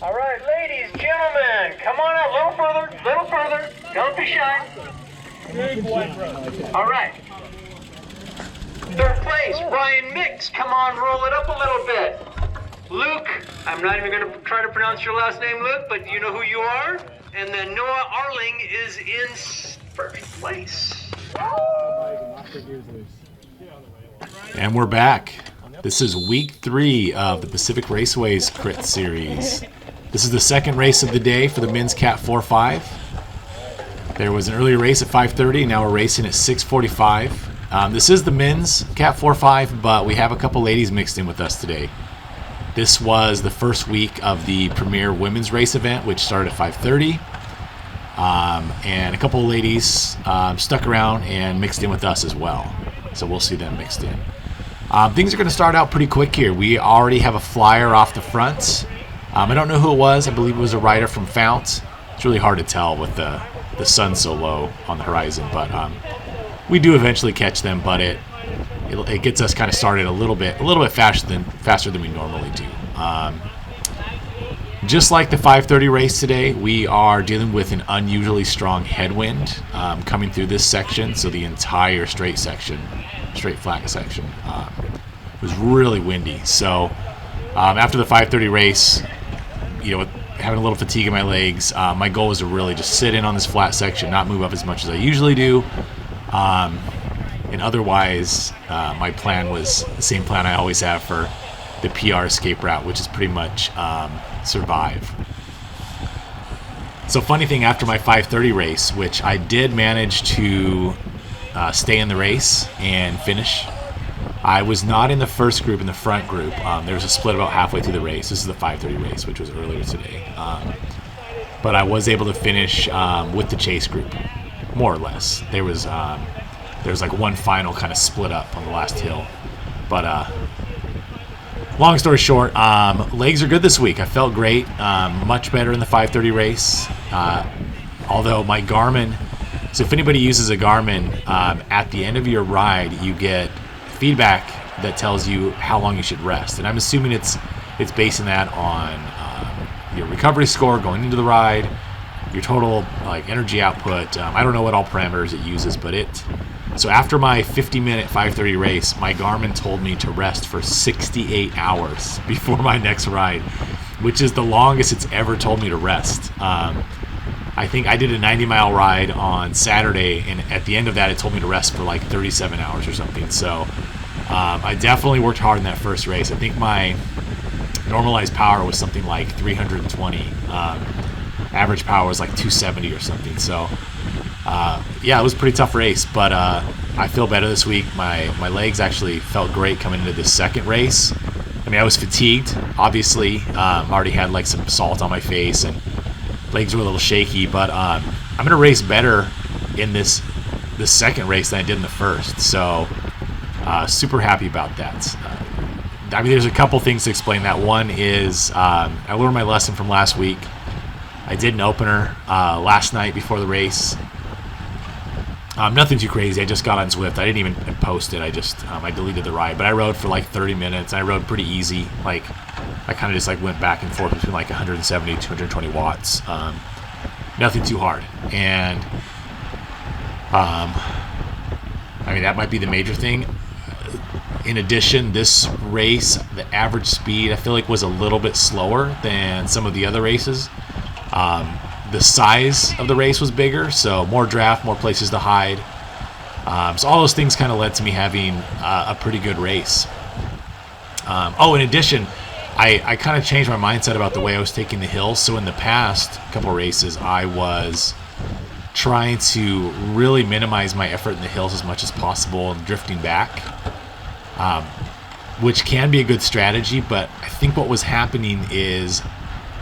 All right, ladies, gentlemen, come on out, a little further. Don't be shy. Big white road. All right. Third place, Brian Mix. Come on, roll it up a little bit. Luke, I'm not even going to try to pronounce your last name, Luke, but you know who you are. And then Noah Arling is in first place. And we're back. This is week 3 of the Pacific Raceways Crit Series. This is the second race of the day for the men's Cat 4-5. There was an earlier race at 5:30, now we're racing at 6:45. This is the men's Cat 4-5, but we have a couple ladies mixed in with us today. This was the first week of the premier women's race event, which started at 5:30. And a couple of ladies stuck around and mixed in with us as well. So we'll see them mixed in. Things are going to start out pretty quick here. We already have a flyer off the front. I don't know who it was. I believe it was a rider from Fount. It's really hard to tell with the sun so low on the horizon, but we do eventually catch them. But it gets us kind of started a little bit faster than we normally do. Just like the 5:30 race today, we are dealing with an unusually strong headwind coming through this section. So the entire straight flat section was really windy. So after the 5:30 race, with having a little fatigue in my legs, my goal was to really just sit in on this flat section, not move up as much as I usually do. And otherwise, my plan was the same plan I always have for the PR escape route, which is pretty much survive. So funny thing, after my 5:30 race, which I did manage to stay in the race and finish, I was not in the first group, in the front group. There was a split about halfway through the race. This is the 5:30 race, which was earlier today. But I was able to finish with the chase group, more or less. There was like one final kind of split up on the last hill. But long story short, legs are good this week. I felt great, much better in the 5:30 race. Although my Garmin, so if anybody uses a Garmin, at the end of your ride, you get feedback that tells you how long you should rest. And I'm assuming it's basing that on your recovery score going into the ride, your total energy output. I don't know what all parameters it uses, but so after my 50-minute 5:30 race, my Garmin told me to rest for 68 hours before my next ride, which is the longest it's ever told me to rest. I think I did a 90-mile ride on Saturday, and at the end of that, it told me to rest for 37 hours or something. So I definitely worked hard in that first race. I think my normalized power was something like 320. Average power was 270 or something. So it was a pretty tough race, but I feel better this week. My legs actually felt great coming into this second race. I mean, I was fatigued, obviously. Already had some salt on my face, and legs were a little shaky, but I'm going to race better in this second race than I did in the first. So super happy about that. There's a couple things to explain that. One is I learned my lesson from last week. I did an opener last night before the race. Nothing too crazy. I just got on Zwift. I didn't even post it. I deleted the ride, but I rode for 30 minutes. I rode pretty easy. I kind of just went back and forth between 170 to 220 watts. Nothing too hard. And that might be the major thing. In addition, this race, the average speed, I feel was a little bit slower than some of the other races. The size of the race was bigger, so more draft, more places to hide. So all those things kind of led to me having a pretty good race. In addition, I kind of changed my mindset about the way I was taking the hills. So in the past couple races, I was trying to really minimize my effort in the hills as much as possible and drifting back, which can be a good strategy. But I think what was happening is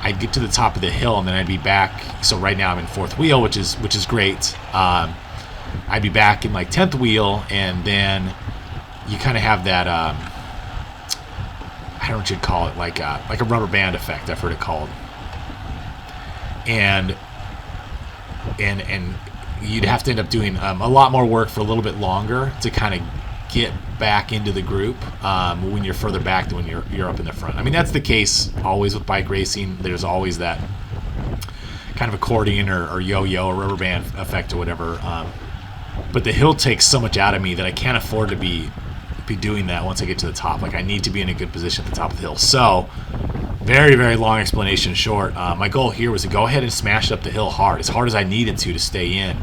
I'd get to the top of the hill and then I'd be back. So right now I'm in fourth wheel, which is great. I'd be back in 10th wheel, and then you kind of have that I don't know what you'd call it, like a rubber band effect, I've heard it called. And you'd have to end up doing a lot more work for a little bit longer to kind of get back into the group when you're further back than when you're up in the front. I mean, that's the case always with bike racing. There's always that kind of accordion or yo-yo or rubber band effect or whatever. But the hill takes so much out of me that I can't afford to be doing that once I get to the top. Like, I need to be in a good position at the top of the hill. So, very, very long explanation short. My goal here was to go ahead and smash up the hill hard as I needed to stay in,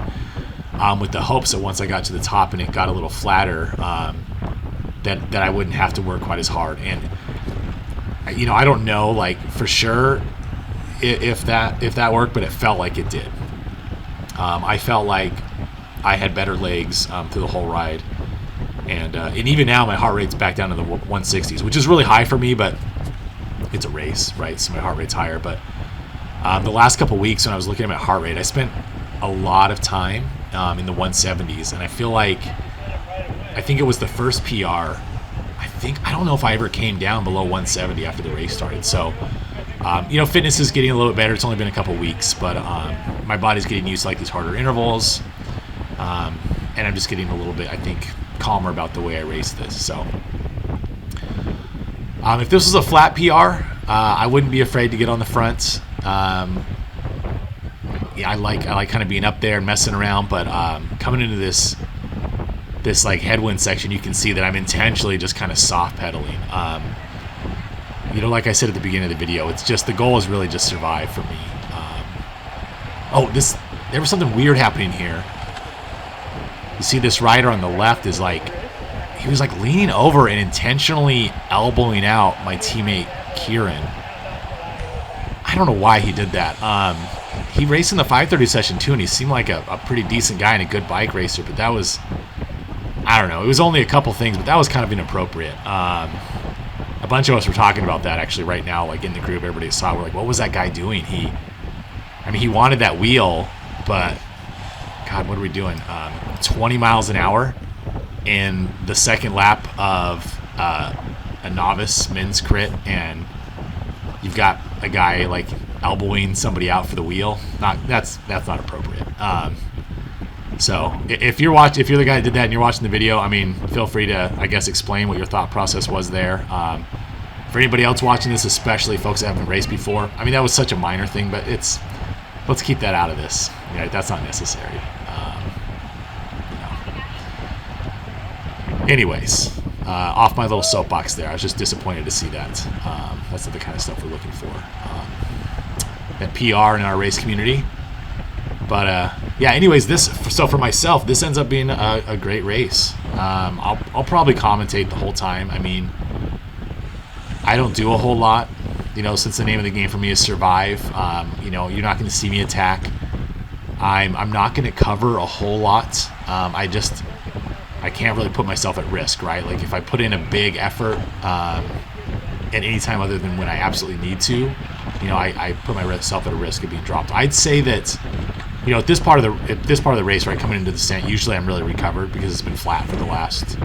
with the hopes that once I got to the top and it got a little flatter, that I wouldn't have to work quite as hard. And I don't know, like, for sure if that worked, but it felt like it did. I felt like I had better legs through the whole ride, and even now my heart rate's back down to the 160s, which is really high for me, but it's a race, right? So my heart rate's higher. But the last couple weeks when I was looking at my heart rate, I spent a lot of time in the 170s, and I think it was the first PR. I don't know if I ever came down below 170 after the race started. So fitness is getting a little bit better. It's only been a couple weeks, but my body's getting used to like these harder intervals, and I'm just getting a little bit, I think, calmer about the way I race this. So if this was a flat PR, I wouldn't be afraid to get on the front. I like kind of being up there and messing around, but coming into this like headwind section, you can see that I'm intentionally just kind of soft pedaling. Like I said at the beginning of the video, it's just the goal is really just survive for me. There was something weird happening here. You see this rider on the left is like, he was like leaning over and intentionally elbowing out my teammate Kieran. I don't know why he did that. He raced in the 530 session too, and he seemed like a pretty decent guy and a good bike racer, but that was, I don't know, it was only a couple things, but that was kind of inappropriate. A bunch of us were talking about that actually right now, like in the group. Everybody saw, we're like, what was that guy doing? He wanted that wheel, but God, what are we doing? 20 miles an hour in the second lap of a novice men's crit, and you've got a guy like elbowing somebody out for the wheel. That's not appropriate. So if you're the guy that did that and you're watching the video, I mean, feel free to, I guess, explain what your thought process was there. For anybody else watching this, especially folks that haven't raced before, I mean, that was such a minor thing, but let's keep that out of this. Yeah, that's not necessary. Anyways, off my little soapbox there. I was just disappointed to see that. That's not the kind of stuff we're looking for. That PR in our race community. But anyways, so for myself, this ends up being a great race. I'll probably commentate the whole time. I mean, I don't do a whole lot, since the name of the game for me is survive. You're not going to see me attack. I'm not going to cover a whole lot. I can't really put myself at risk, right? Like if I put in a big effort at any time other than when I absolutely need to, I put myself at a risk of being dropped. I'd say that, at this part of the race, right, coming into the descent, usually I'm really recovered because it's been flat for the last,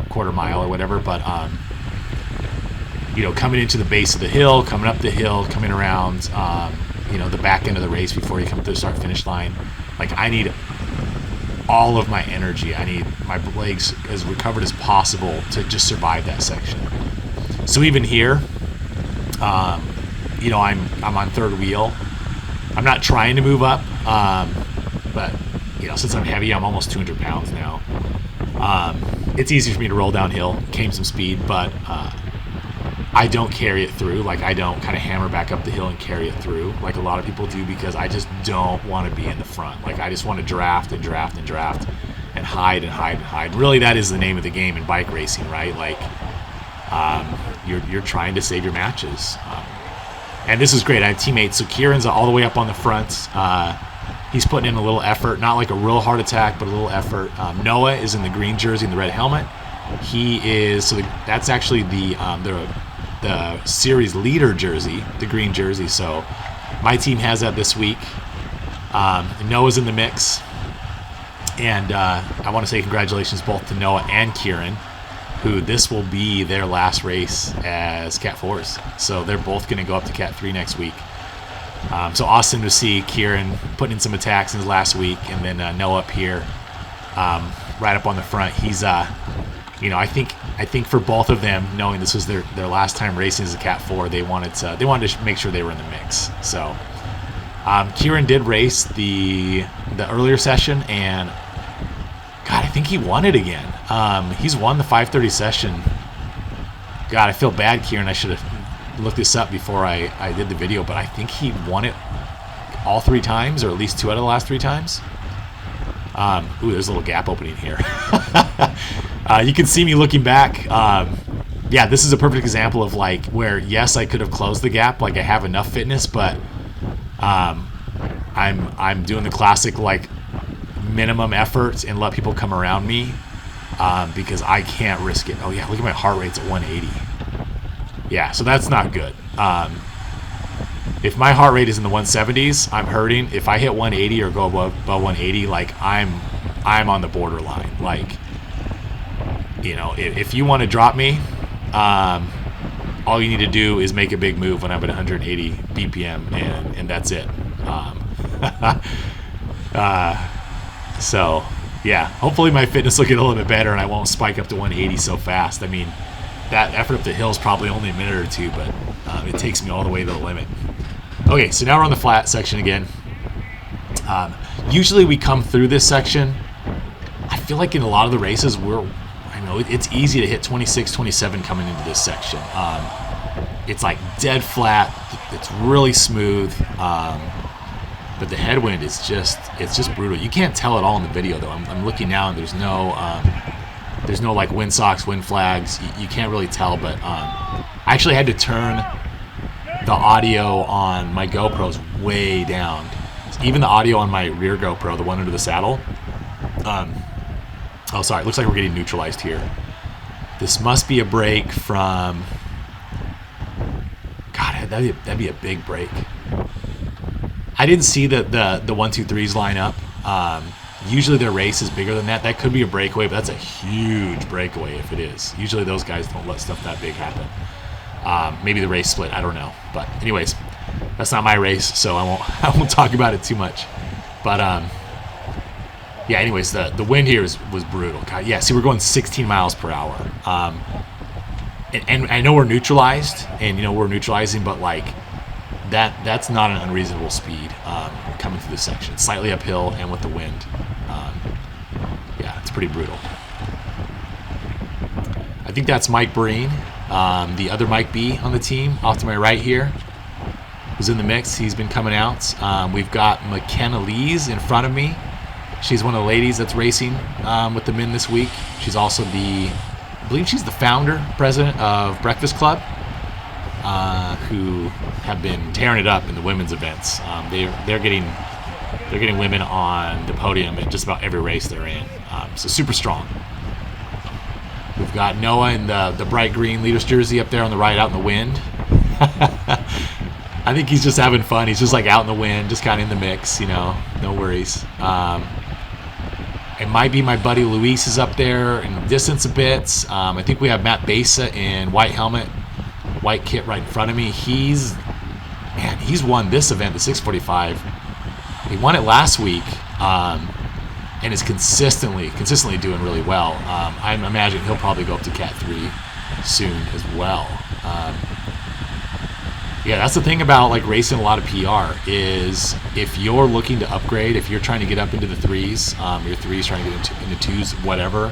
quarter mile or whatever. But coming into the base of the hill, coming up the hill, coming around, the back end of the race before you come to the start finish line, like I need all of my energy. I need my legs as recovered as possible to just survive that section. So even here, I'm on third wheel. I'm not trying to move up, but since I'm heavy, I'm almost 200 pounds now. It's easy for me to roll downhill, gain some speed, but I don't carry it through. Like I don't kind of hammer back up the hill and carry it through like a lot of people do, because I just don't want to be in the front. Like I just want to draft and draft and draft and hide and hide and hide. Really, that is the name of the game in bike racing, right? Like you're trying to save your matches. And this is great. I have teammates. So Kieran's all the way up on the front. He's putting in a little effort, not like a real hard attack, but a little effort. Noah is in the green jersey and the red helmet. He is, that's actually the series leader jersey, the green jersey. So my team has that this week. Noah's in the mix. And I want to say congratulations both to Noah and Kieran, who this will be their last race as Cat 4s. So they're both going to go up to Cat 3 next week. So awesome to see Kieran putting in some attacks in his last week, and then Noah up here, right up on the front. He's you know, I think for both of them, knowing this was their last time racing as a Cat 4, they wanted to make sure they were in the mix. So Kieran did race the earlier session, and God, I think he won it again. He's won the 5:30 session. God, I feel bad, Kieran. I should have looked this up before I did the video, but I think he won it all 3 times, or at least 2 out of the last 3 times. Ooh, there's a little gap opening here. You can see me looking back. Yeah, this is a perfect example of like where, yes, I could have closed the gap. Like I have enough fitness, but I'm doing the classic like minimum effort and let people come around me because I can't risk it. Oh yeah, look at my heart rate's at 180. Yeah, so that's not good. If my heart rate is in the 170s, I'm hurting. If I hit 180 or go above 180, like I'm on the borderline. Like, you know, if you want to drop me, all you need to do is make a big move when I'm at 180 BPM, and that's it. So, yeah, hopefully my fitness will get a little bit better and I won't spike up to 180 so fast. I mean, that effort up the hill is probably only a minute or 2, but it takes me all the way to the limit. Okay, so now we're on the flat section again. Usually we come through this section. I feel like in a lot of the races, it's easy to hit 26, 27 coming into this section. It's like dead flat. It's really smooth. But the headwind is just brutal. You can't tell it all in the video though. I'm looking now and there's no like wind socks, wind flags. You can't really tell, but I actually had to turn the audio on my GoPros way down. Even the audio on my rear GoPro, the one under the saddle. Oh, sorry. It looks like we're getting neutralized here. This must be a break from... God, that'd be a big break. I didn't see the 1-2-3s line up. Usually their race is bigger than that. That could be a breakaway, but that's a huge breakaway if it is. Usually those guys don't let stuff that big happen. Maybe the race split. I don't know. But anyways, that's not my race, so I won't talk about it too much. But yeah. Anyways, the wind here was brutal. God, yeah. See, we're going 16 miles per hour. And I know we're neutralized, and you know we're neutralizing, but like that's not an unreasonable speed coming through this section. It's slightly uphill, and with the wind, yeah, it's pretty brutal. I think that's Mike Breen, the other Mike B on the team, off to my right here, who's in the mix. He's been coming out. We've got McKenna Lees in front of me. She's one of the ladies that's racing with the men this week. She's also I believe she's the founder, president of Breakfast Club, who have been tearing it up in the women's events. They're getting women on the podium at just about every race they're in. So super strong. We've got Noah in the bright green leader's jersey up there on the right, out in the wind. I think he's just having fun. He's just like out in the wind, just kind of in the mix, you know, no worries. It might be my buddy Luis is up there in the distance a bit. I think we have Matt Besa in white helmet, white kit right in front of me. He's won this event, the 645. He won it last week, and is consistently doing really well. I imagine he'll probably go up to Cat 3 soon as well. Yeah, that's the thing about like racing a lot of PR is if you're looking to upgrade, if you're trying to get up into the 3s, your 3s trying to get into 2s, whatever.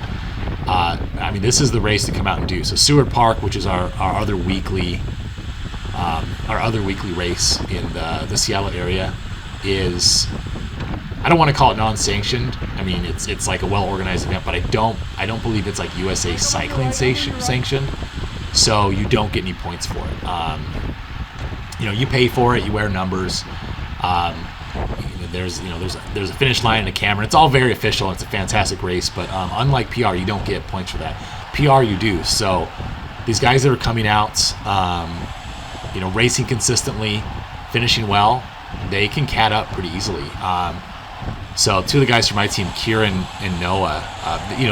I mean, this is the race to come out and do. So Seward Park, which is our other weekly race in the Seattle area, is, I don't want to call it non-sanctioned. I mean, it's like a well-organized event, but I don't believe it's like USA Cycling sanctioned. So you don't get any points for it. You know, you pay for it, you wear numbers. There's a finish line and a camera. It's all very official. It's a fantastic race, but unlike PR, you don't get points for that. PR, you do. So these guys that are coming out, racing consistently, finishing well, they can cat up pretty easily. So two of the guys from my team, Kieran and Noah,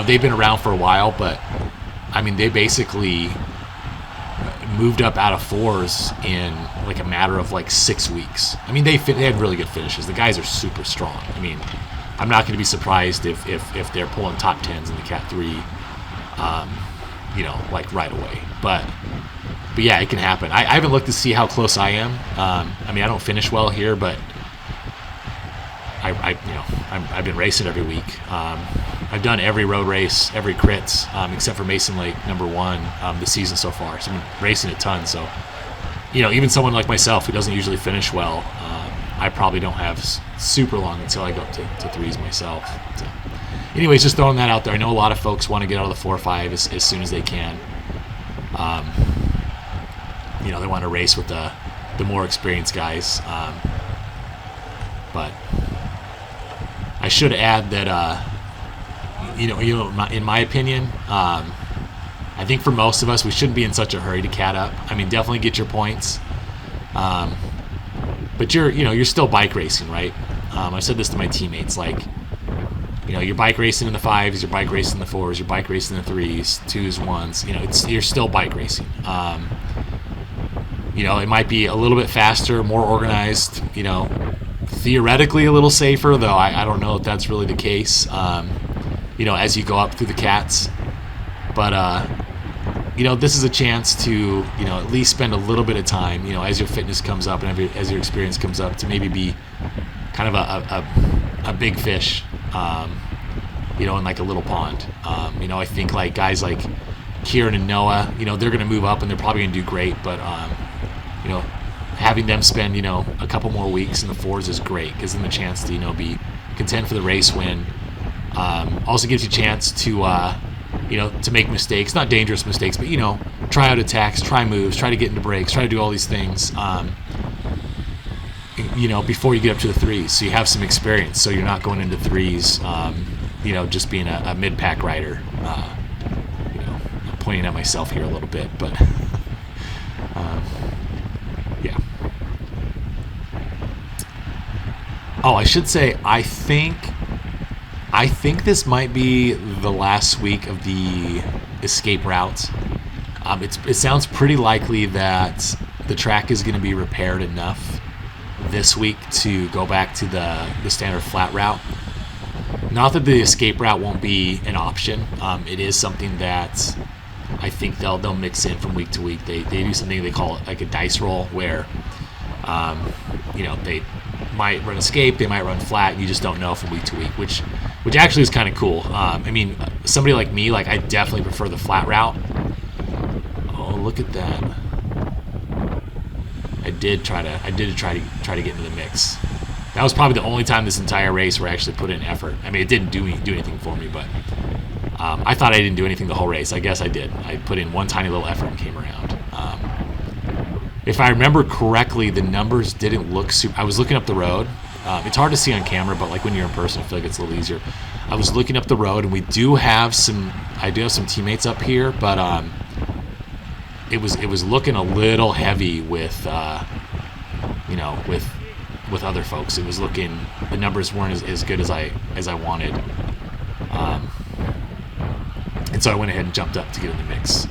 they've been around for a while, but I mean, they basically moved up out of 4s in like a matter of like 6 weeks. I mean, they had really good finishes. The guys are super strong. I mean, I'm not going to be surprised if they're pulling top 10s in the Cat 3 like right away. But yeah, it can happen. I haven't looked to see how close I am. I mean, I don't finish well here, but I've been racing every week. I've done every road race, every crits, except for Mason Lake #1 this season so far. So I've been racing a ton. So, even someone like myself who doesn't usually finish well, I probably don't have super long until I go up to threes myself. So, anyways, just throwing that out there. I know a lot of folks want to get out of the 4 or 5 as soon as they can. They want to race with the more experienced guys. But I should add that, in my opinion, I think for most of us, we shouldn't be in such a hurry to cat up. I mean, definitely get your points. But you're still bike racing, right? I said this to my teammates, like, you're bike racing in the 5s, you're bike racing in the 4s, you're bike racing in the 3s, 2s, 1s. You're still bike racing. It might be a little bit faster, more organized, theoretically a little safer, though I don't know if that's really the case, as you go up through the cats. But, this is a chance to, at least spend a little bit of time, as your fitness comes up and as your experience comes up, to maybe be kind of a big fish, in like a little pond. I think like guys like Kieran and Noah, they're going to move up and they're probably going to do great, but, having them spend, a couple more weeks in the 4s is great. Gives them a chance to, be content for the race win. Also gives you a chance to, to make mistakes, not dangerous mistakes, but, try out attacks, try moves, try to get into breaks, try to do all these things, before you get up to the 3s. So you have some experience. So you're not going into 3s, just being a mid-pack rider. I'm pointing at myself here a little bit, but yeah. Oh, I should say, I think this might be the last week of the escape route. It sounds pretty likely that the track is going to be repaired enough this week to go back to the standard flat route. Not that the escape route won't be an option. It is something that I think they'll mix in from week to week. They do something they call like a dice roll, where they might run escape, they might run flat, and you just don't know from week to week, which actually is kind of cool. I mean, somebody like me, like, I definitely prefer the flat route. Oh, look at that! I did try to get into the mix. That was probably the only time this entire race where I actually put in effort. I mean, it didn't do anything for me, but I thought I didn't do anything the whole race. I guess I did. I put in one tiny little effort and came around. If I remember correctly, the numbers didn't look super. I was looking up the road. It's hard to see on camera, but like when you're in person, I feel like it's a little easier. I was looking up the road, and I do have some teammates up here, but it was looking a little heavy with with other folks. It was looking, the numbers weren't as good as I wanted, and so I went ahead and jumped up to get in the mix.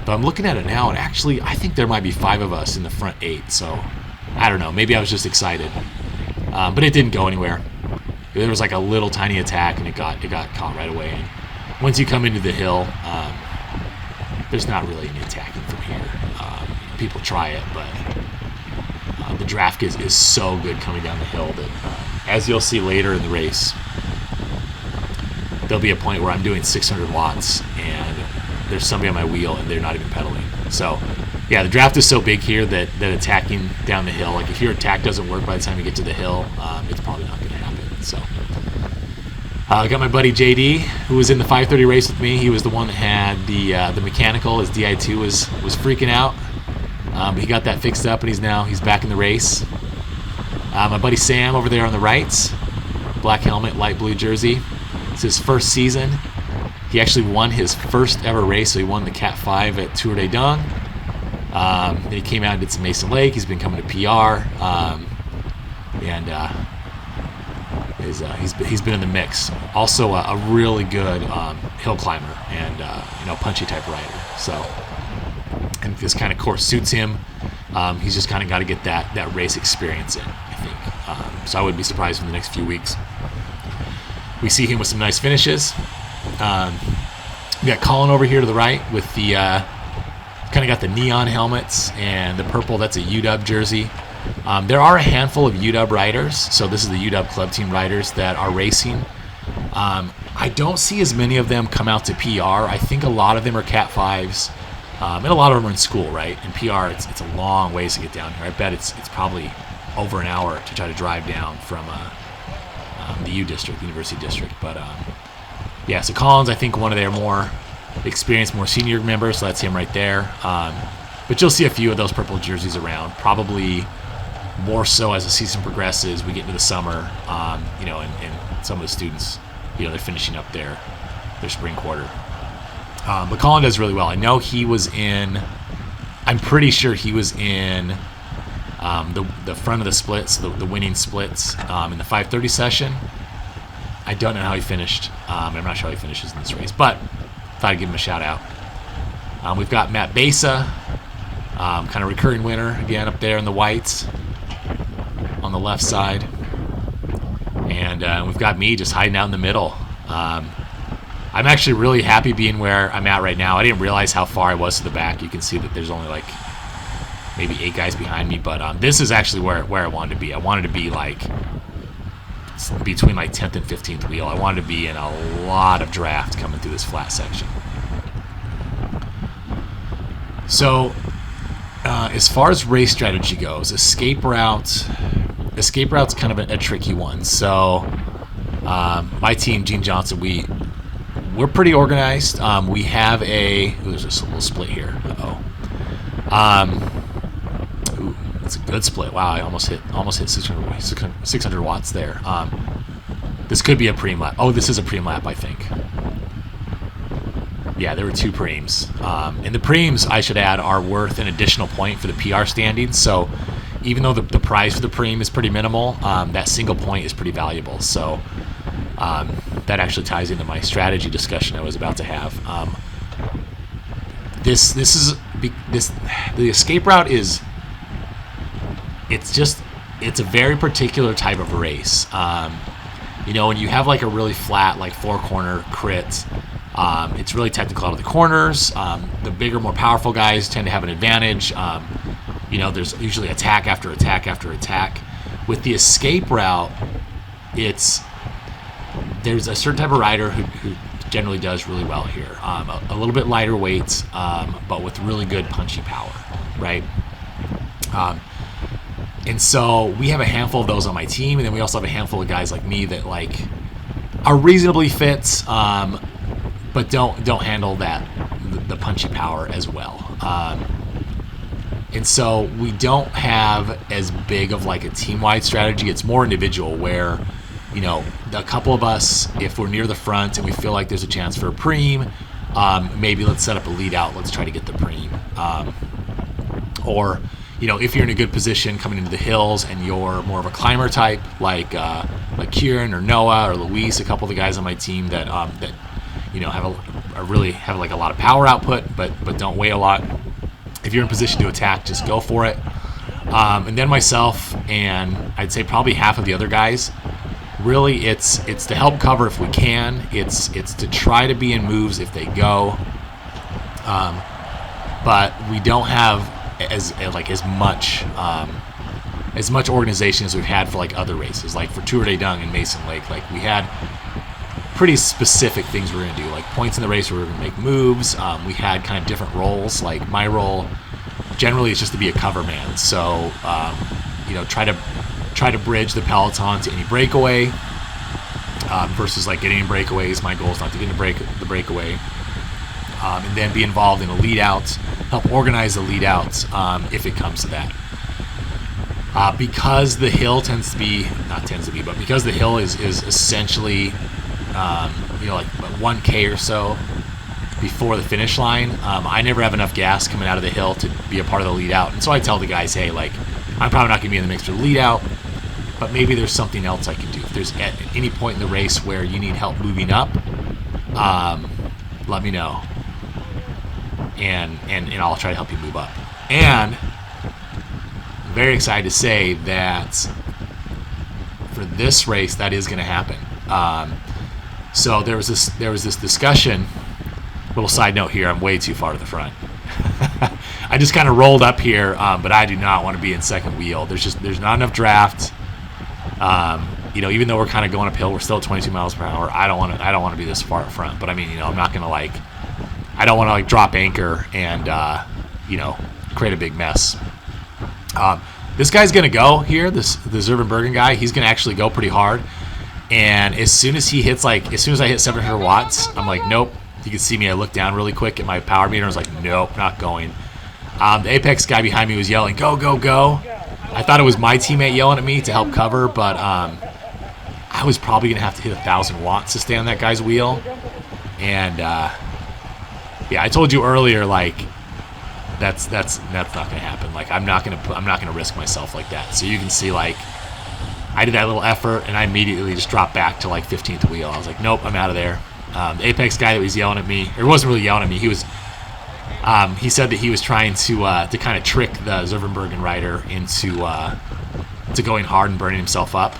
But I'm looking at it now, and actually, I think there might be 5 of us in the front 8. So I don't know. Maybe I was just excited, but it didn't go anywhere. There was like a little tiny attack, and it got caught right away. And once you come into the hill, there's not really any attacking from here. People try it, but the draft is so good coming down the hill that, as you'll see later in the race, there'll be a point where I'm doing 600 watts, and there's somebody on my wheel, and they're not even pedaling. So, yeah, the draft is so big here that attacking down the hill, like if your attack doesn't work by the time you get to the hill, it's probably not going to happen. So, I got my buddy JD, who was in the 530 race with me. He was the one that had the mechanical. His Di2 was freaking out. He got that fixed up, and he's back in the race. My buddy Sam over there on the right, black helmet, light blue jersey. It's his first season. He actually won his first ever race, so he won the Cat 5 at Tour de Dong. Then he came out and did some Mason Lake. He's been coming to PR, he's been in the mix. Also, a really good hill climber and punchy type rider. So, and this kind of course suits him. He's just kind of got to get that race experience in, I think. So I wouldn't be surprised in the next few weeks we see him with some nice finishes. We got Colin over here to the right with the kind of got the neon helmets and the purple. That's a UW jersey. There are a handful of UW riders, so this is the UW club team riders that are racing. I don't see as many of them come out to PR. I think a lot of them are Cat 5s, and a lot of them are in school, right? In PR, it's a long ways to get down here. I bet it's probably over an hour to try to drive down from the U district, the University district. But yeah, so Collins, I think one of their more experienced, more senior members, so that's him right there. But you'll see a few of those purple jerseys around, probably more so as the season progresses. We get into the summer, and some of the students, they're finishing up their spring quarter. But Colin does really well. I know I'm pretty sure he was in the front of the splits, the winning splits in the 5:30 session. I don't know how he finished. I'm not sure how he finishes in this race, but thought I'd give him a shout out. We've got Matt Besa, kind of recurring winner again up there in the whites on the left side. And we've got me just hiding out in the middle. I'm actually really happy being where I'm at right now. I didn't realize how far I was to the back. You can see that there's only like maybe 8 guys behind me, but this is actually where I wanted to be. I wanted to be like between like 10th and 15th wheel. I wanted to be in a lot of draft coming through this flat section. So as far as race strategy goes, escape route's kind of a tricky one. So my team, Gene Johnson, we're pretty organized. We have there's a little split here. That's a good split. Wow, I almost hit 600 watts there. This could be a preem lap. Oh, this is a preem lap, I think. Yeah, there were 2 preems. And the preems, I should add, are worth an additional point for the PR standings. So even though the prize for the preem is pretty minimal, that single point is pretty valuable. So that actually ties into my strategy discussion I was about to have. The escape route is, it's a very particular type of race. When you have like a really flat, like 4-corner crit, it's really technical out of the corners. The bigger, more powerful guys tend to have an advantage. There's usually attack after attack after attack. With the escape route, there's a certain type of rider who generally does really well here. A little bit lighter weights, but with really good punchy power, right? And so we have a handful of those on my team, and then we also have a handful of guys like me that like are reasonably fit, but don't handle the punchy power as well. And so we don't have as big of like a team-wide strategy. It's more individual where, a couple of us, if we're near the front and we feel like there's a chance for a preem, maybe let's set up a lead out. Let's try to get the preem. Or if you're in a good position coming into the hills and you're more of a climber type, like Kieran or Noah or Luis, a couple of the guys on my team that have like a lot of power output, but don't weigh a lot. If you're in position to attack, just go for it. And then myself and I'd say probably half of the other guys, really it's to help cover if we can. It's to try to be in moves if they go. But we don't have as much organization as we've had for like other races, like for Tour de Dung and Mason Lake. Like we had pretty specific things we were going to do, like points in the race where we were going to make moves. We had kind of different roles. Like my role generally is just to be a cover man. So try to bridge the peloton to any breakaway versus like getting in breakaways. My goal is not to get in the breakaway. And then be involved in a lead out, help organize the lead out if it comes to that. Because the hill because the hill is essentially like 1K or so before the finish line, I never have enough gas coming out of the hill to be a part of the lead out. And so I tell the guys, hey, like I'm probably not going to be in the mix for the lead out, but maybe there's something else I can do. If there's at any point in the race where you need help moving up, let me know. And I'll try to help you move up. And I'm very excited to say that for this race, that is going to happen. So there was this discussion Little side note here, I'm way too far to the front. I just kind of rolled up here, but I do not want to be in second wheel. There's not enough draft. You know, even though we're kind of going uphill, we're still at 22 miles per hour. I don't want to be this far up front. But I mean, you know, I'm not gonna I don't want to drop anchor and you know, create a big mess. This guy's gonna go here. The Zervenbergen guy, he's gonna actually go pretty hard. And as soon as he hits as soon as I hit 700 watts, I'm like, nope. You can see me. I looked down really quick at my power meter. I was like, nope, not going. The Apex guy behind me was yelling, go, go, go. I thought it was my teammate yelling at me to help cover, but I was probably going to have to hit 1,000 watts to stay on that guy's wheel. And, yeah, I told you earlier, like, that's not going to happen. Like, I'm not going to risk myself like that. So you can see, like, I did that little effort, and I immediately just dropped back to, like, 15th wheel. I was like, nope, I'm out of there. The Apex guy that was yelling at me, or he wasn't really yelling at me. He was, he said that he was trying to kind of trick the Zervenbergen rider into to going hard and burning himself up,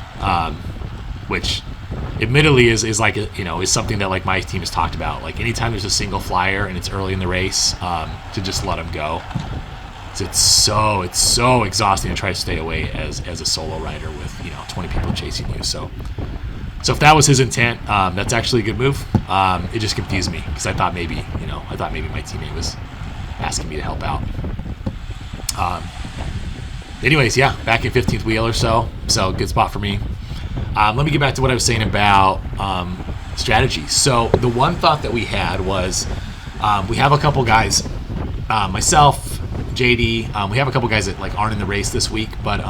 which, admittedly, is like is something that like my team has talked about. Like anytime there's a single flyer and it's early in the race, to just let him go. It's so exhausting to try to stay away as a solo rider with 20 people chasing you. So if that was his intent, that's actually a good move. It just confused me because I thought maybe my teammate was asking me to help out. Anyways, yeah, back in 15th wheel or so. So good spot for me. Let me get back to what I was saying about strategy. So the one thought that we had was we have a couple guys, myself, JD. We have a couple guys that like aren't in the race this week, but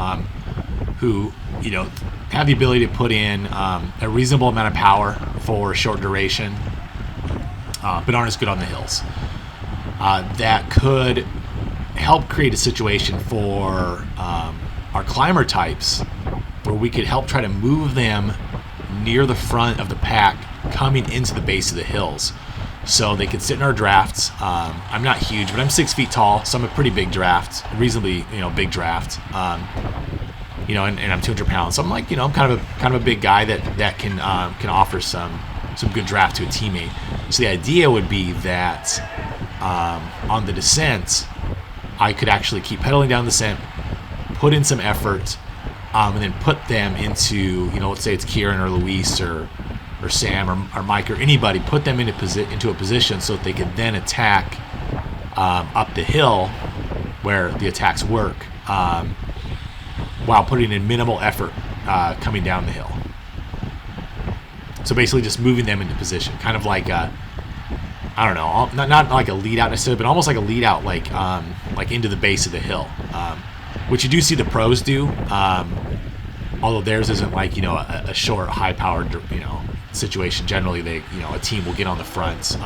who have the ability to put in a reasonable amount of power for a short duration, but aren't as good on the hills. That could help create a situation for our climber types where we could help try to move them near the front of the pack coming into the base of the hills. So they could sit in our drafts. I'm not huge, but I'm 6 feet tall, so I'm a pretty big draft, reasonably big draft. And I'm 200 pounds, so I'm like, I'm kind of a big guy that can offer some good draft to a teammate. So the idea would be that on the descent, I could actually keep pedaling down the descent, put in some effort, and then put them into, let's say it's Kieran or Luis or Sam or Mike or anybody, put them into a position so that they could then attack up the hill where the attacks work, while putting in minimal effort coming down the hill. So basically just moving them into position, kind of like I don't know, not like a lead out necessarily, but almost like a lead out, like into the base of the hill, which you do see the pros do. Although theirs isn't like a short, high-powered situation. Generally, they a team will get on the front,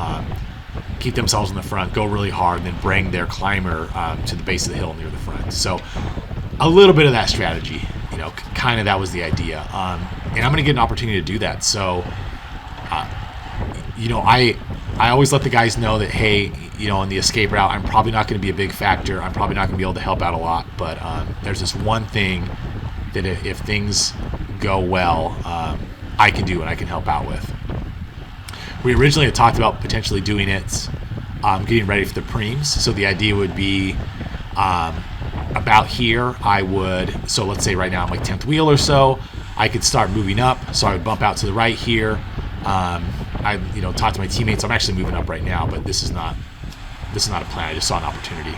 keep themselves in the front, go really hard, and then bring their climber to the base of the hill near the front. So a little bit of that strategy, kind of that was the idea. And I'm going to get an opportunity to do that. So, I always let the guys know that, hey, on the escape route, I'm probably not going to be a big factor. I'm probably not going to be able to help out a lot. But there's this one thing that if things go well, I can do and I can help out with. We originally had talked about potentially doing it, getting ready for the preems. So the idea would be about here, so let's say right now I'm like 10th wheel or so, I could start moving up. So I would bump out to the right here. I talk to my teammates. I'm actually moving up right now, but this is not a plan. I just saw an opportunity.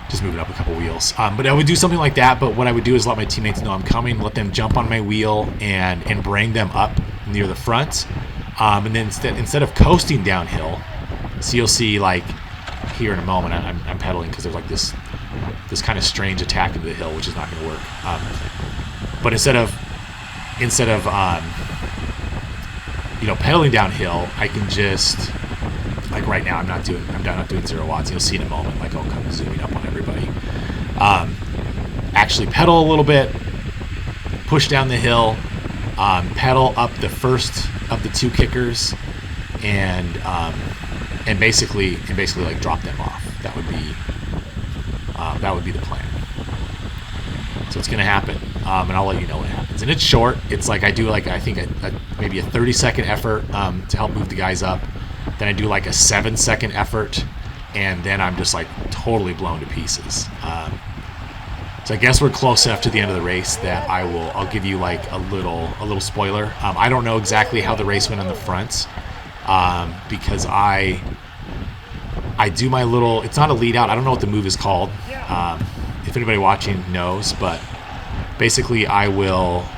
Just moving up a couple wheels. But I would do something like that, but what I would do is let my teammates know I'm coming, let them jump on my wheel and bring them up near the front. And then instead of coasting downhill, so you'll see like here in a moment, I'm pedaling because there's like this kind of strange attack into the hill, which is not going to work. But instead of pedaling downhill, I can just, like right now, I'm not doing 0 watts. You'll see in a moment, like I'll come zooming up on everybody. Actually pedal a little bit, push down the hill, pedal up the first of the 2 kickers, and basically like drop them off. That would be the plan. So it's gonna happen, and I'll let you know what happens. And it's short. It's like I do I think maybe a 30-second effort to help move the guys up, then I do like a 7-second effort, and then I'm just like totally blown to pieces. So I guess we're close enough to the end of the race that I'll give you like a little spoiler. I don't know exactly how the race went on the front, because I do my little, it's not a lead out, I don't know what the move is called. If anybody watching knows, but basically I'll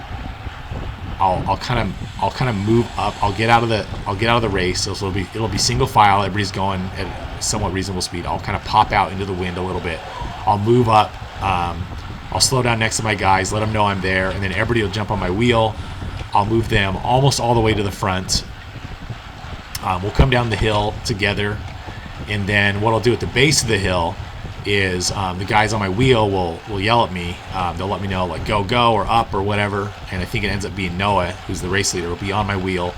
kind of move up. I'll get out of the race. So it'll be single file. Everybody's going at a somewhat reasonable speed. I'll kind of pop out into the wind a little bit. I'll move up. I'll slow down next to my guys, let them know I'm there, and then everybody will jump on my wheel. I'll move them almost all the way to the front. We'll come down the hill together, and then what I'll do at the base of the hill is the guys on my wheel will yell at me. They'll let me know like go or up or whatever, and I think it ends up being Noah, who's the race leader, will be on my wheel.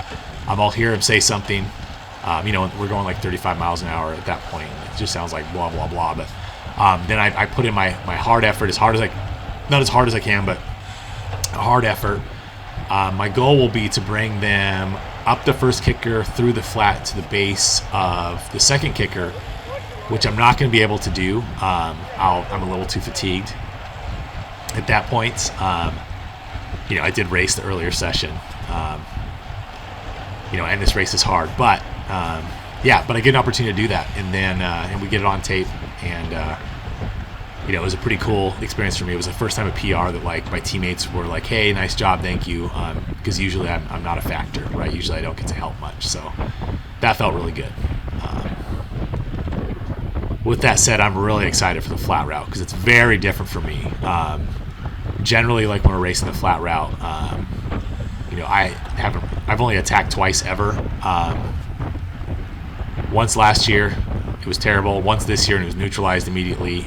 I'll hear him say something. We're going like 35 miles an hour at that point. It just sounds like blah blah blah, but then I put in my hard effort, not as hard as I can, but a hard effort. My goal will be to bring them up the first kicker through the flat to the base of the second kicker, which I'm not going to be able to do. I'm a little too fatigued at that point. I did race the earlier session, and this race is hard, but but I get an opportunity to do that, and then and we get it on tape, and it was a pretty cool experience for me. It was the first time at PR that like my teammates were like, "Hey, nice job, thank you," because usually I'm not a factor, right? Usually I don't get to help much, so that felt really good. With that said, I'm really excited for the flat route because it's very different for me. Generally, like when we're racing the flat route, I've only attacked twice ever. Once last year, it was terrible. Once this year, and it was neutralized immediately.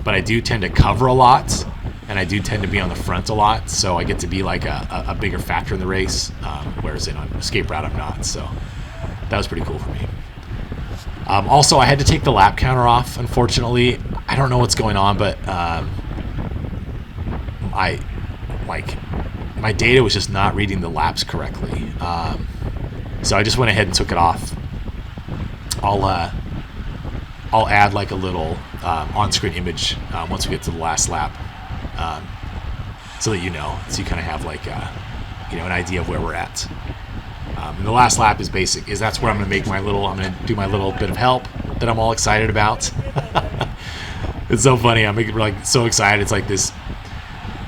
But I do tend to cover a lot, and I do tend to be on the front a lot, so I get to be like a bigger factor in the race, whereas on escape route I'm not. So that was pretty cool for me. Also, I had to take the lap counter off, unfortunately. I don't know what's going on, but my data was just not reading the laps correctly. So I just went ahead and took it off. I'll add like a little on-screen image once we get to the last lap, so that so you kind of have like an idea of where we're at. And the last lap is that's where I'm going to do my little bit of help that I'm all excited about. It's so funny. I'm like so excited. It's like this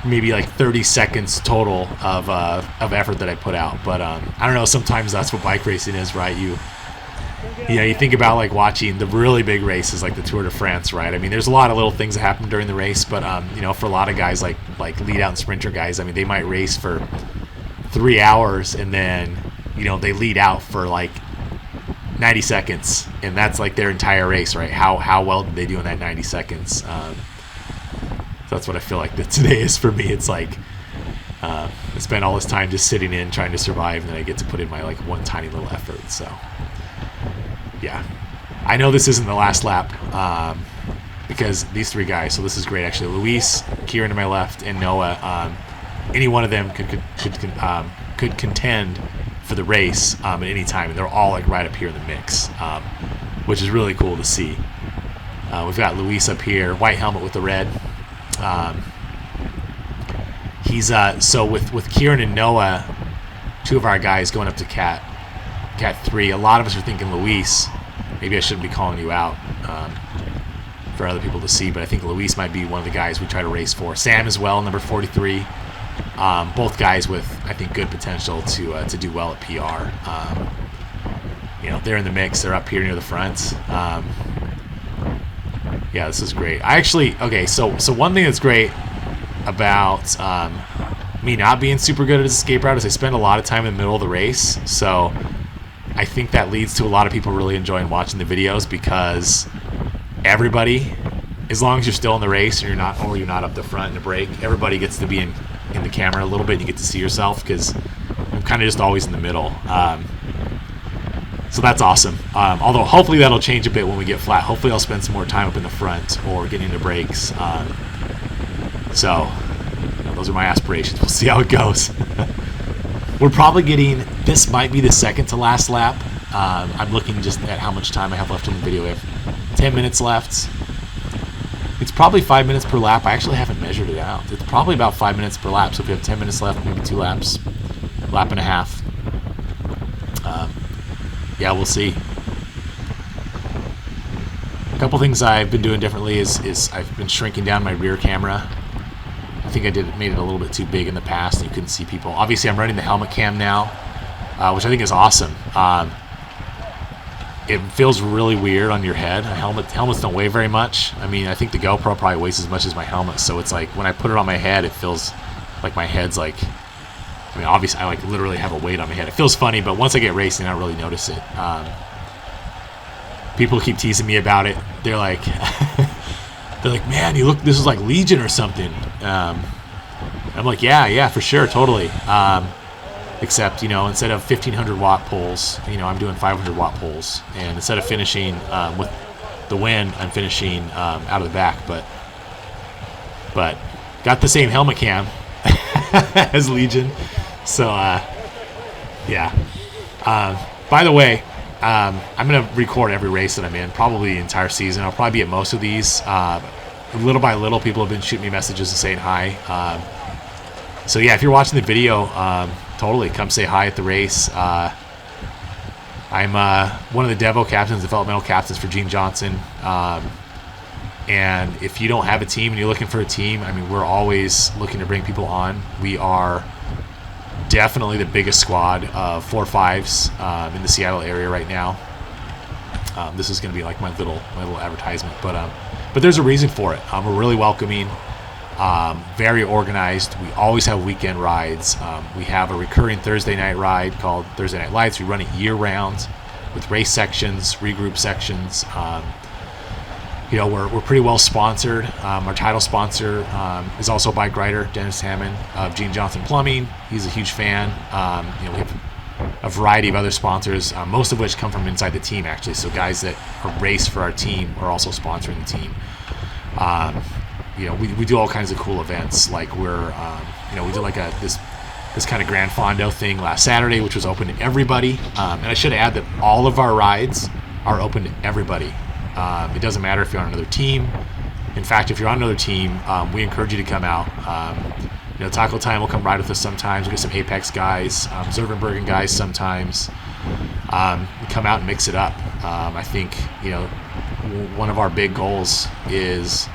maybe like 30 seconds total of effort that I put out. But I don't know. Sometimes that's what bike racing is, right? You think about like watching the really big races like the Tour de France, right? I mean, there's a lot of little things that happen during the race, but for a lot of guys like lead out and sprinter guys, I mean, they might race for 3 hours and then they lead out for like 90 seconds, and that's like their entire race, right? How well did they do in that 90 seconds? So that's what I feel like that today is for me. It's like I spend all this time just sitting in trying to survive, and then I get to put in my like one tiny little effort. So yeah, I know this isn't the last lap because these three guys, so this is great actually. Luis, Kieran to my left, and Noah, any one of them could contend for the race at any time, and they're all like right up here in the mix, which is really cool to see. We've got Luis up here, white helmet with the red. He's so with Kieran and Noah, two of our guys going up to Cat 3. A lot of us are thinking Luis. Maybe I shouldn't be calling you out for other people to see, but I think Luis might be one of the guys we try to race for. Sam as well, number 43. Both guys with, I think, good potential to do well at PR. They're in the mix. They're up here near the front. Yeah, this is great. So one thing that's great about me not being super good at escape route is I spend a lot of time in the middle of the race. So I think that leads to a lot of people really enjoying watching the videos because everybody, as long as you're still in the race and you're not up the front in a break, everybody gets to be in the camera a little bit, and you get to see yourself because I'm kind of just always in the middle. So that's awesome. Although hopefully that'll change a bit when we get flat. Hopefully I'll spend some more time up in the front or getting into breaks. So those are my aspirations. We'll see how it goes. We're probably this might be the second to last lap. I'm looking just at how much time I have left in the video. We have 10 minutes left. It's probably 5 minutes per lap. I actually haven't measured it out. It's probably about 5 minutes per lap. So if we have 10 minutes left, maybe 2 laps, lap and a half. Yeah, we'll see. A couple things I've been doing differently is I've been shrinking down my rear camera. I think I made it a little bit too big in the past, and you couldn't see people. Obviously, I'm running the helmet cam now, which I think is awesome. It feels really weird on your head. Helmets don't weigh very much. I mean, I think the GoPro probably weighs as much as my helmet, so it's like when I put it on my head, it feels like my head's like, I mean, obviously, I like literally have a weight on my head. It feels funny, but once I get racing, I don't really notice it. People keep teasing me about it. They're like, man, you look. This is like Legion or something. I'm like, yeah, for sure, totally. Except, instead of 1,500 watt pulls, I'm doing 500 watt pulls, and instead of finishing with the win, I'm finishing out of the back. But got the same helmet cam as Legion. So, yeah. By the way, I'm going to record every race that I'm in, probably the entire season. I'll probably be at most of these. Little by little, people have been shooting me messages and saying hi. So, yeah, if you're watching the video, totally come say hi at the race. I'm one of the Devo captains, developmental captains for Gene Johnson. And if you don't have a team and you're looking for a team, I mean, we're always looking to bring people on. We are definitely the biggest squad of 4.5s in the Seattle area right now. This is going to be like my little advertisement, but there's a reason for it. We're really welcoming, very organized. We always have weekend rides. We have a recurring Thursday night ride called Thursday Night Lights. We run it year round with race sections, regroup sections. We're pretty well sponsored. Our title sponsor is also a bike rider, Dennis Hammond of Gene Johnson Plumbing. He's a huge fan. We have a variety of other sponsors, most of which come from inside the team, actually. So guys that race for our team are also sponsoring the team. We do all kinds of cool events. Like we did like this kind of Grand Fondo thing last Saturday, which was open to everybody. And I should add that all of our rides are open to everybody. It doesn't matter if you're on another team. In fact, if you're on another team, we encourage you to come out. Taco Time will come ride with us sometimes. We get some Apex guys, Zervenbergen guys sometimes. Come out and mix it up. I think one of our big goals is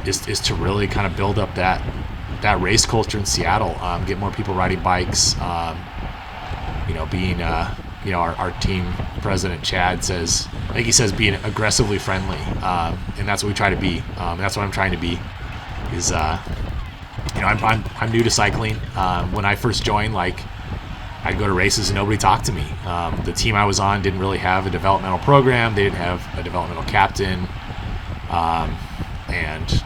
to really kind of build up that race culture in Seattle. Get more people riding bikes. Being our team president Chad says, I think he says, being aggressively friendly, and that's what we try to be. And that's what I'm trying to be. Is I'm new to cycling. When I first joined, I'd go to races and nobody talked to me. The team I was on didn't really have a developmental program. They didn't have a developmental captain, and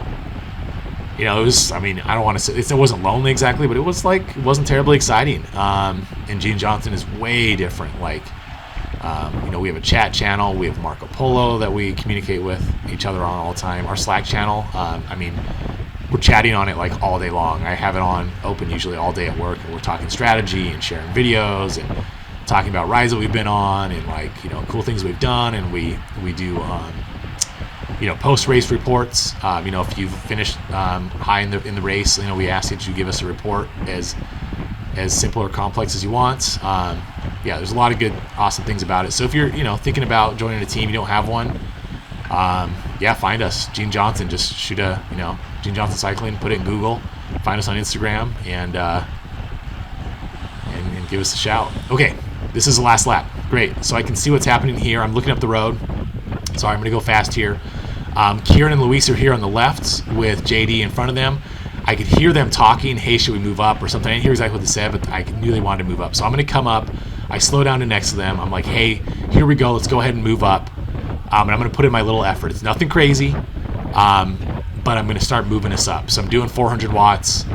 it was. I mean, I don't want to say it wasn't lonely exactly, but it wasn't terribly exciting. And Gene Johnson is way different. We have a chat channel. We have Marco Polo that we communicate with each other on all the time. Our Slack channel. We're chatting on it all day long. I have it on open usually all day at work, and we're talking strategy and sharing videos and talking about rides that we've been on and cool things we've done. And we do post race reports. If you've finished high in the race, we ask that you give us a report as simple or complex as you want. There's a lot of good, awesome things about it. So if you're thinking about joining a team, you don't have one, find us, Gene Johnson. Just shoot Gene Johnson Cycling, put it in Google, find us on Instagram, and give us a shout. Okay, this is the last lap. Great. So I can see what's happening here. I'm looking up the road. Sorry, I'm going to go fast here. Kieran and Luis are here on the left with JD in front of them. I could hear them talking, hey, should we move up or something? I didn't hear exactly what they said, but I knew they wanted to move up. So I'm going to come up. I slow down to next to them. I'm like, hey, here we go. Let's go ahead and move up. And I'm going to put in my little effort. It's nothing crazy, but I'm going to start moving us up. So I'm doing 400 watts.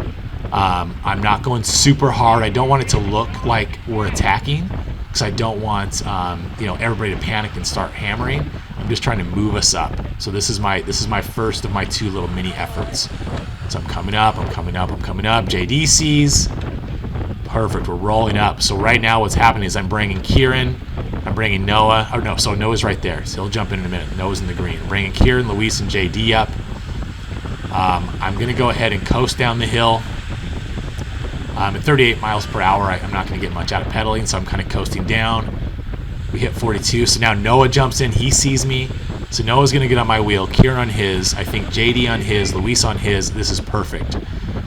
I'm not going super hard. I don't want it to look like we're attacking because I don't want everybody to panic and start hammering. I'm just trying to move us up. So this is my first of my two little mini efforts. So I'm coming up. JD sees. Perfect. We're rolling up. So right now what's happening is I'm bringing Kieran I'm bringing Noah. Oh, no, so Noah's right there. So he'll jump in a minute. Noah's in the green. I'm bringing Kieran, Luis, and JD up. I'm going to go ahead and coast down the hill. At 38 miles per hour, I'm not going to get much out of pedaling, so I'm kind of coasting down. We hit 42, so now Noah jumps in. He sees me. So Noah's going to get on my wheel, Kieran on his, I think JD on his, Luis on his. This is perfect.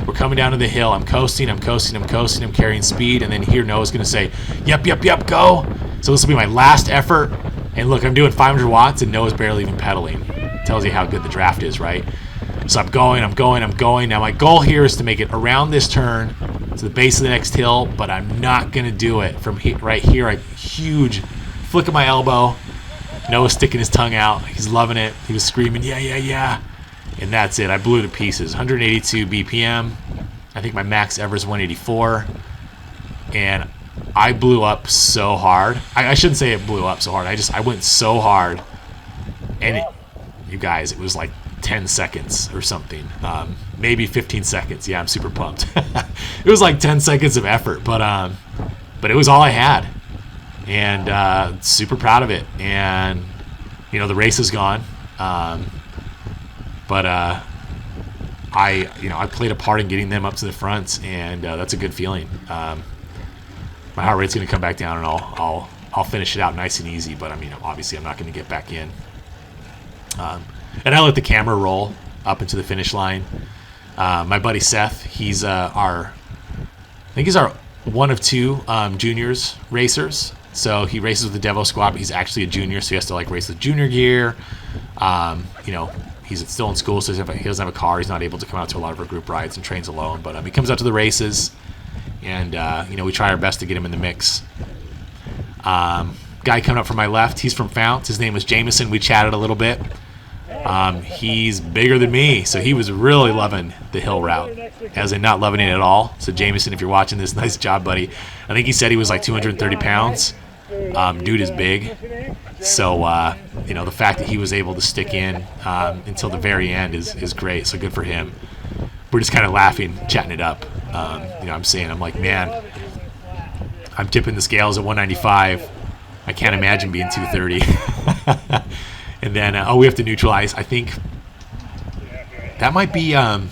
We're coming down to the hill. I'm coasting, I'm carrying speed, and then here Noah's going to say, yep, go. So this will be my last effort. And look, I'm doing 500 watts, and Noah's barely even pedaling. Tells you how good the draft is, right? So I'm going. Now my goal here is to make it around this turn to the base of the next hill, but I'm not going to do it. From right here, a huge flick of my elbow. Noah's sticking his tongue out. He's loving it. He was screaming, yeah. And that's it. I blew to pieces. 182 BPM. I think my max ever is 184. And I blew up so hard. I shouldn't say it blew up so hard. I went so hard. And you guys, it was like 10 seconds or something. Maybe 15 seconds. Yeah, I'm super pumped. It was like 10 seconds of effort. But it was all I had. And super proud of it. And, the race is gone. But I played a part in getting them up to the front, and that's a good feeling. My heart rate's going to come back down, and I'll finish it out nice and easy. But obviously, I'm not going to get back in. And I let the camera roll up into the finish line. My buddy Seth, he's I think he's our one of two juniors racers. So he races with the Devo squad, but he's actually a junior, so he has to race with junior gear. He's still in school, so he doesn't have a car. He's not able to come out to a lot of our group rides and trains alone. But he comes out to the races, and we try our best to get him in the mix. Guy coming up from my left, he's from Fount. His name is Jameson. We chatted a little bit. He's bigger than me, so he was really loving the hill route, as in not loving it at all. So Jameson, if you're watching this, nice job, buddy. I think he said he was like 230 pounds. Dude is big. So, the fact that he was able to stick in until the very end is great. So good for him. We're just kind of laughing, chatting it up. I'm like, man, I'm tipping the scales at 195. I can't imagine being 230. And then, we have to neutralize. I think that might be, God,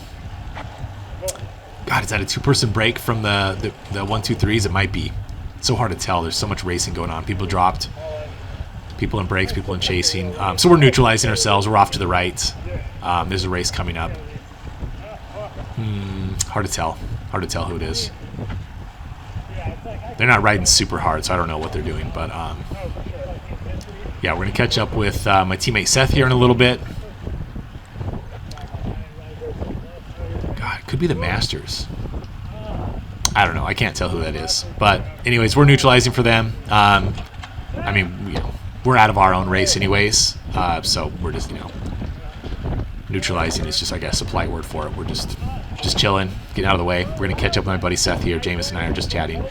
is that a two-person break from the 1-2-3s? It might be. It's so hard to tell. There's so much racing going on. People dropped. People in brakes, people in chasing. So we're neutralizing ourselves. We're off to the right. There's a race coming up. Hard to tell. Hard to tell who it is. They're not riding super hard, so I don't know what they're doing. But, yeah, we're going to catch up with my teammate Seth here in a little bit. God, it could be the Masters. I don't know. I can't tell who that is. But anyways, we're neutralizing for them. We're out of our own race anyways. So we're just, neutralizing is just, I guess, a polite word for it. We're just chilling, getting out of the way. We're going to catch up with my buddy Seth here. James and I are just chatting.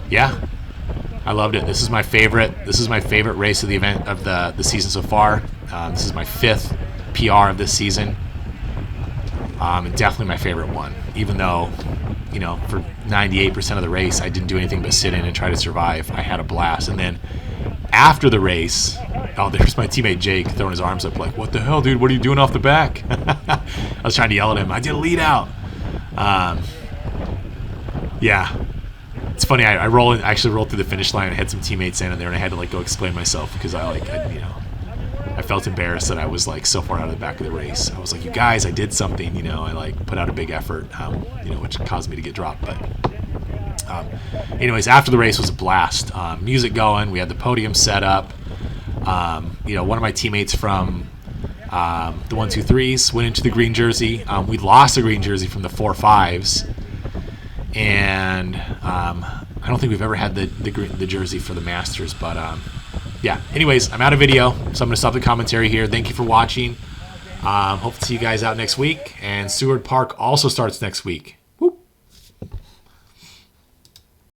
Yeah. I loved it. This is my favorite race of the event of the season so far. This is my 5th PR of this season. And definitely my favorite one. Even though, for 98% of the race, I didn't do anything but sit in and try to survive. I had a blast. And then after the race, there's my teammate Jake throwing his arms up like, what the hell, dude? What are you doing off the back? I was trying to yell at him. I did a lead out. Yeah. It's funny, I actually rolled through the finish line. I had some teammates in there, and I had to go explain myself because I felt embarrassed that I was so far out of the back of the race. I was like, you guys, I did something, I put out a big effort, which caused me to get dropped. But anyways, after the race was a blast. Music going, we had the podium set up. One of my teammates from the 1-2-3s went into the green jersey. We lost the green jersey from the 4-5s. And I don't think we've ever had the jersey for the Masters, but yeah. Anyways, I'm out of video, so I'm going to stop the commentary here. Thank you for watching. Hope to see you guys out next week. And Seward Park also starts next week.